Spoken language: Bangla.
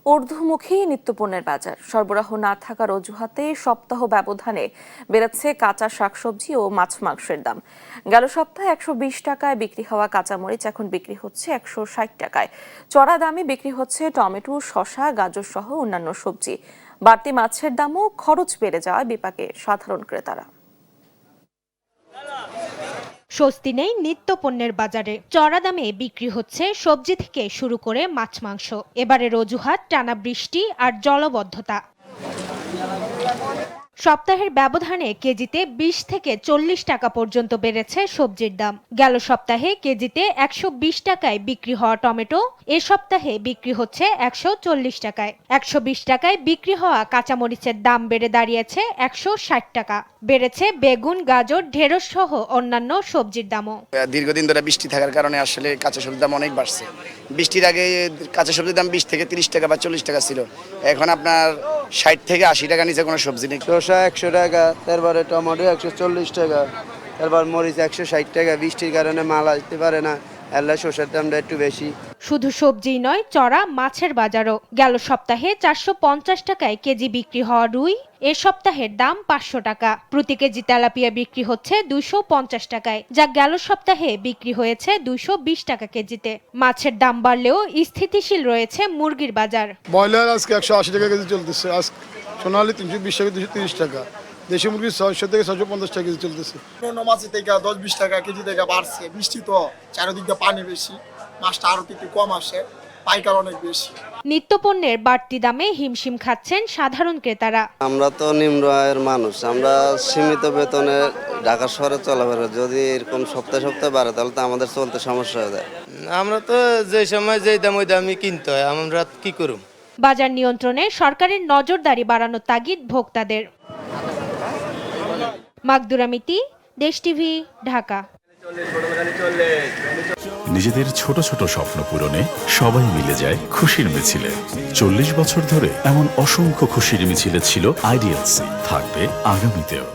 ঊর্ধ্বমুখী নিত্যপণ্যের বাজার সরবরাহ না থাকার অজুহাতে সপ্তাহ ব্যবধানে বেড়েছে কাঁচা শাকসবজি ও মাছ মাংসের দাম। গেল সপ্তাহে 120 টাকায় বিক্রি হওয়া কাঁচামরিচ এখন বিক্রি হচ্ছে 160 টাকায়। চড়া দামে বিক্রি হচ্ছে টমেটো, শসা, গাজর সহ অন্যান্য সবজি। বাড়তি মাছের দামও খরচ বেড়ে যাওয়ায় বিপাকে সাধারণ ক্রেতারা। স্বস্তি নেই নিত্যপণ্যের বাজারে। চড়া দামে বিক্রি হচ্ছে সবজি থেকে শুরু করে মাছ মাংস। এবারের অজুহাত টানা বৃষ্টি আর জলাবদ্ধতা। সপ্তাহের ব্যবধানে কেজিতে 20 থেকে 40 টাকা পর্যন্ত বেড়েছে সবজির দাম। গেল সপ্তাহে কেজিতে 120 টাকায় বিক্রি হওয়া টমেটো এ সপ্তাহে বিক্রি হচ্ছে 140 টাকায়। 120 টাকায় বিক্রি হওয়া কাঁচামরিচের দাম বেড়ে দাঁড়িয়েছে 160 টাকা। বেড়েছে বেগুন, গাজর, ঢেঁড়স সহ অন্যান্য সবজির দামও। দীর্ঘদিন ধরে বৃষ্টি থাকার কারণে আসলে কাঁচা সবজির দাম অনেক বাড়ছে। বৃষ্টির আগে কাঁচা সবজির দাম 20 থেকে 30 টাকা বা 40 টাকা ছিল, এখন আপনার 60 থেকে 80 টাকা নিচে কোনো সবজি নেই। শসা 100 টাকা, তারপরে টমেটো 140 টাকা, তারপর মরিচ 160 টাকা। বৃষ্টির কারণে মাল আসতে পারে না, এলা শসার দামটা একটু বেশি। শুধু সবজি নয়, চড়া মাছের বাজারও। গেল সপ্তাহে 450 টাকায় কেজি বিক্রি হওয়া রুই এ সপ্তাহের দাম 500 টাকা। প্রতি কেজি তেলাপিয়া বিক্রি হচ্ছে 250 টাকায়, যা গেল সপ্তাহে বিক্রি হয়েছে 220 টাকা কেজিতে। মাছের দাম বাড়লেও স্থিতিশীল রয়েছে মুরগির বাজার। ব্রয়লার আজকে 180 টাকা কেজি চলতেছে, আজ সোনালী 320 টাকা, 230 টাকা। দেশি মুরগি 600 থেকে 650 টাকা কেজি চলতেছে। অন্য মাছের থেকে 10-20 টাকা কেজি থেকে বাড়ছে। বৃষ্টি তো চারিদিকে পানি বেশি, মাছটা আরো একটু কম আসে, পাইকার অনেক বেশি। নিত্যপণ্যের বাড়তি দামে হিমশিম খাচ্ছেন সাধারণ ক্রেতারা। আমরা তো নিম্ন আয়ের মানুষ, আমরা সীমিত বেতনে ঢাকা শহরে চলাফেরা। যদি এরকম সপ্তাহে সপ্তাহে বাড়ে তাহলে তো আমাদের চলতে সমস্যা হয়ে যায়। আমরা তো যে সময় যেই দাম ওই দামই কিনতে হয়, আমরা কি করব। বাজার নিয়ন্ত্রণে সরকারের নজরদারি বাড়ানোর তাগিদ ভোক্তাদের। মাকদুরা মিতি, দেশ টিভি, ঢাকা। নিজেদের ছোট ছোট স্বপ্ন পূরণে সবাই মিলে যায় খুশির মিছিলে। 40 বছর ধরে এমন অসংখ্য খুশির মিছিলে ছিল আইডিএলসি, থাকবে আগামীতেও।